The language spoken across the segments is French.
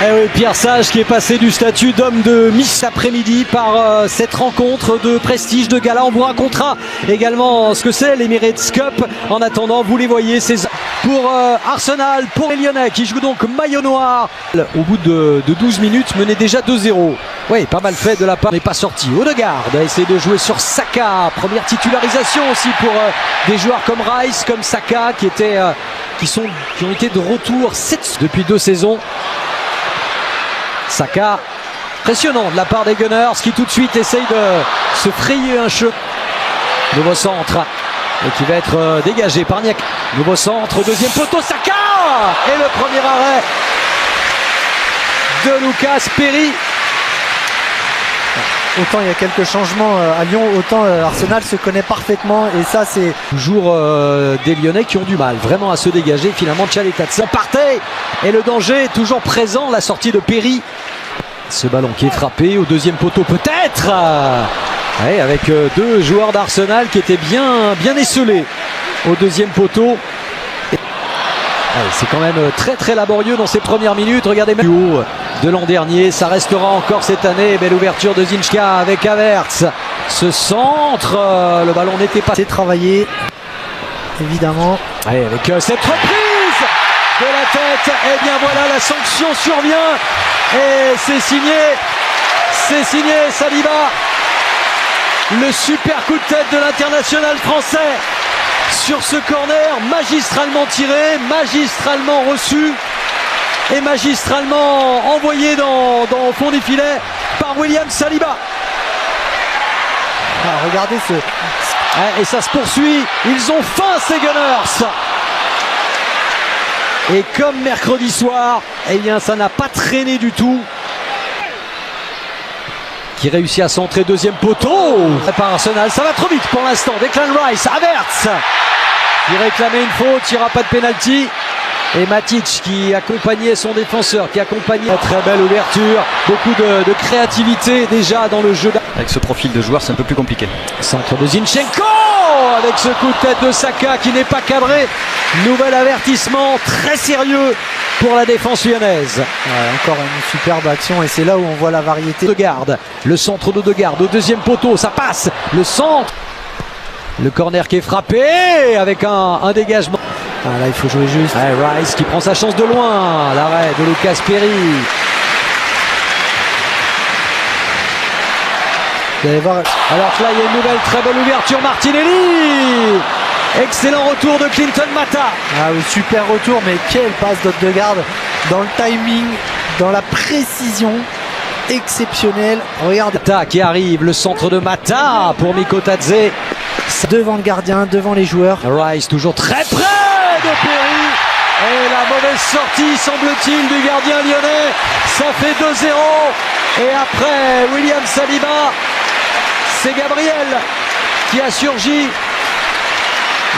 Eh oui, Pierre Sage qui est passé du statut d'homme de Miss après-midi par cette rencontre de prestige, de gala. On vous racontera également ce que c'est l'Emirates Cup. En attendant, vous les voyez, c'est pour Arsenal, pour les Lyonnais qui jouent donc maillot noir. Au bout de 12 minutes, menait déjà 2-0. Oui, pas mal fait de la part, n'est pas sorti. Odegaard a essayé de jouer sur Saka. Première titularisation aussi pour des joueurs comme Rice, comme Saka qui ont été de retour depuis 2 saisons. Saka, impressionnant de la part des Gunners qui tout de suite essayent de se frayer un chemin. Nouveau centre et qui va être dégagé par Niak. Nouveau centre, deuxième poteau, Saka et le premier arrêt de Lucas Perry. Autant il y a quelques changements à Lyon, autant Arsenal se connaît parfaitement et ça c'est toujours des Lyonnais qui ont du mal vraiment à se dégager. Finalement Tchaletatse partait et le danger est toujours présent. La sortie de Perry, ce ballon qui est frappé au deuxième poteau peut-être, ouais, avec 2 joueurs d'Arsenal qui étaient bien esselés au deuxième poteau. C'est quand même très très laborieux dans ces premières minutes. Regardez même plus haut de l'an dernier, ça restera encore cette année. Belle ouverture de Zinchka avec Havertz. Ce centre, le ballon n'était pas travaillé évidemment. Allez, avec cette reprise de la tête, et bien voilà, la sanction survient et c'est signé Saliba. Le super coup de tête de l'international français sur ce corner, magistralement tiré, magistralement reçu et magistralement envoyé au fond des filets par William Saliba. Regardez ce... Et ça se poursuit, ils ont faim ces Gunners. Et comme mercredi soir, eh bien ça n'a pas traîné du tout. Qui réussit à centrer, deuxième poteau par Arsenal, ça va trop vite pour l'instant. Declan Rice, Havertz qui réclamait une faute, il n'y aura pas de pénalty. Et Matic qui accompagnait son défenseur, qui accompagnait. Très belle ouverture, beaucoup de créativité déjà dans le jeu. Avec ce profil de joueur, c'est un peu plus compliqué. Centre de Zinchenko avec ce coup de tête de Saka qui n'est pas cadré. Nouvel avertissement très sérieux pour la défense lyonnaise. Encore une superbe action et c'est là où on voit la variété. Odegaard, le centre d'Odegaard au deuxième poteau, ça passe. Le centre, le corner qui est frappé avec un dégagement. Là il faut jouer juste. Rice qui prend sa chance de loin. L'arrêt de Lucas Perry. Vous allez voir. Alors que là il y a une nouvelle très bonne ouverture, Martinelli. Excellent retour de Clinton Mata. Oui, super retour, mais quelle passe d'Odegaard dans le timing, dans la précision exceptionnelle. Regarde Mata qui arrive, le centre de Mata pour Mikotadze. Devant le gardien, devant les joueurs. Rice toujours très près de Perry. Et la mauvaise sortie, semble-t-il, du gardien lyonnais. Ça fait 2-0. Et après William Saliba, c'est Gabriel qui a surgi.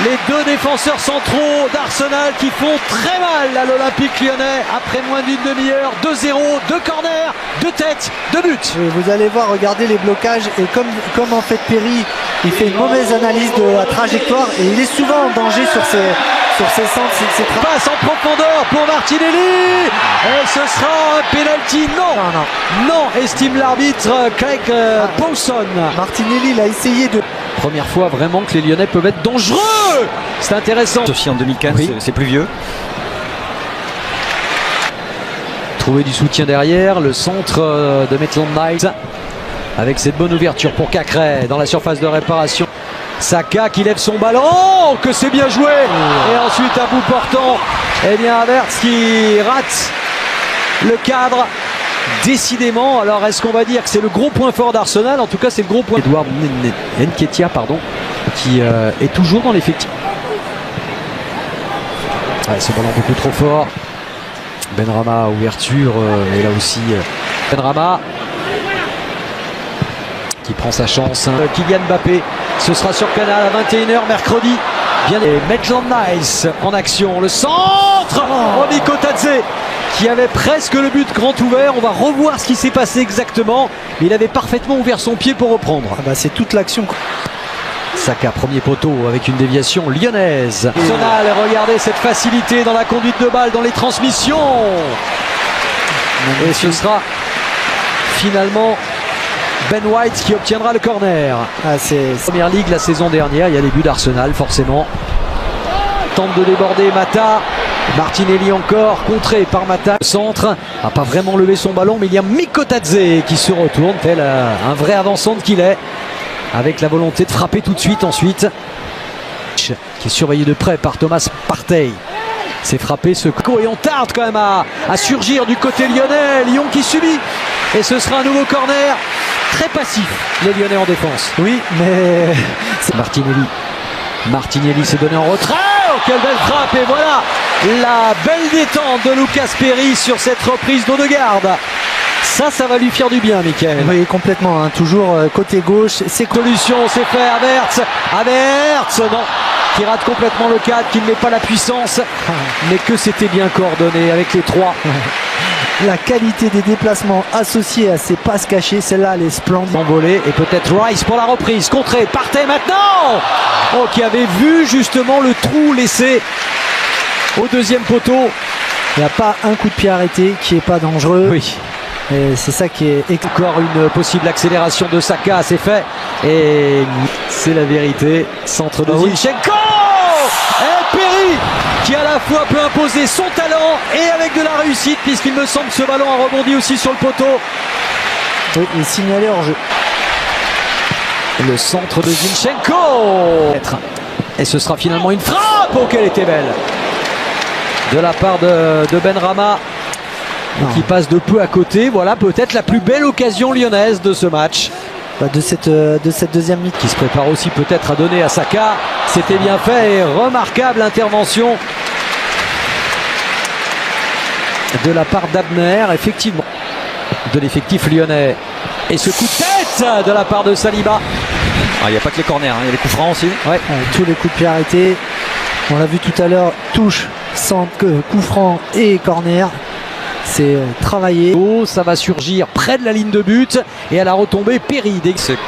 Les 2 défenseurs centraux d'Arsenal qui font très mal à l'Olympique lyonnais après moins d'une demi-heure. 2-0, 2 corners, 2 têtes, 2 buts. Et vous allez voir, regardez les blocages et comme en fait Perry, il fait une mauvaise analyse de la trajectoire et il est souvent en danger sur ses centres. Passe en profondeur pour Martinelli et ce sera un penalty. Non, estime l'arbitre Craig Pawson. Martinelli il a essayé de... Première fois vraiment que les Lyonnais peuvent être dangereux. C'est intéressant. Aussi en 2015, oui. C'est plus vieux. Trouver du soutien derrière, le centre de Maitland Niles avec cette bonne ouverture pour Cacré dans la surface de réparation. Saka qui lève son ballon, que c'est bien joué. Et ensuite à bout portant, eh bien Havertz qui rate le cadre. Décidément, alors est-ce qu'on va dire que c'est le gros point fort d'Arsenal? En tout cas c'est le gros point. Edouard Nketiah qui est toujours dans l'effectif. Ce ballon beaucoup trop fort. Benrahma, ouverture, et là aussi Benrahma qui prend sa chance. Kylian Mbappé, ce sera sur Canal à 21h mercredi. Bien, et Maitland Niles en action, le centre, Mikotadze qui avait presque le but grand ouvert. On va revoir ce qui s'est passé exactement, mais il avait parfaitement ouvert son pied pour reprendre. C'est toute l'action. Saka, premier poteau avec une déviation lyonnaise. Arsenal, regardez cette facilité dans la conduite de balle, dans les transmissions. Et ce sera finalement Ben White qui obtiendra le corner. Première ligue la saison dernière, il y a les buts d'Arsenal forcément. Tente de déborder Mata. Martinelli encore, contré par Mata. Le centre n'a pas vraiment levé son ballon, mais il y a Mikotadze qui se retourne, tel un vrai avançant qu'il est, avec la volonté de frapper tout de suite ensuite. Qui est surveillé de près par Thomas Partey. C'est frappé ce coup et on tarde quand même à surgir du côté lyonnais. Lyon qui subit. Et ce sera un nouveau corner. Très passif, les Lyonnais en défense. Oui, mais c'est Martinelli. Martinelli s'est donné en retrait. Oh, quelle belle frappe. Et voilà la belle détente de Lucas Perry sur cette reprise d'Odegaard. Ça va lui faire du bien, Mickaël. Oui, complètement. Hein. Toujours côté gauche. C'est solution, c'est fait. Havertz, non. Qui rate complètement le cadre, qui ne met pas la puissance. Mais que c'était bien coordonné avec les trois. La qualité des déplacements associés à ces passes cachées, celle-là, elle est splendide. Envolé et peut-être Rice pour la reprise. Contré, Partey maintenant. Oh, qui avait vu justement le trou laissé au deuxième poteau. Il n'y a pas un coup de pied arrêté qui n'est pas dangereux. Oui. Et c'est ça qui est... Encore une possible accélération de Saka, c'est fait. Et c'est la vérité. Centre de Zinchenko. Et Perry qui à la fois peut imposer son talent et avec de la réussite, puisqu'il me semble que ce ballon a rebondi aussi sur le poteau. Oui, il signalé hors jeu. Le centre de Zinchenko. Et ce sera finalement une frappe. Oh, qu'elle était belle de la part de Benrahma. Qui passe de peu à côté. Voilà peut-être la plus belle occasion lyonnaise de ce match. De cette deuxième mi-temps. Qui se prépare aussi peut-être à donner à Saka. C'était bien fait et remarquable intervention de la part d'Abner, effectivement, de l'effectif lyonnais. Et ce coup de tête de la part de Saliba. Il n'y a pas que les corners, il y a les coups francs aussi. Ouais, tous les coups de pied arrêtés. On l'a vu tout à l'heure, touche, centre, coup franc et corner. C'est travaillé. Oh, ça va surgir près de la ligne de but et à la retombée Perry.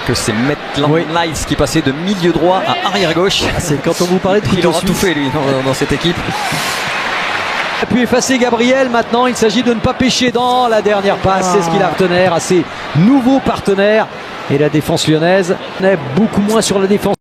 Que c'est Maitland-Niles qui passait de milieu droit à arrière gauche. C'est quand on vous parlait de il aura tout fait lui dans cette équipe. A pu effacer Gabriel. Maintenant, il s'agit de ne pas pêcher dans la dernière passe. C'est ce qu'il a retenir à ses nouveaux partenaires. Et la défense lyonnaise est beaucoup moins sur la défense.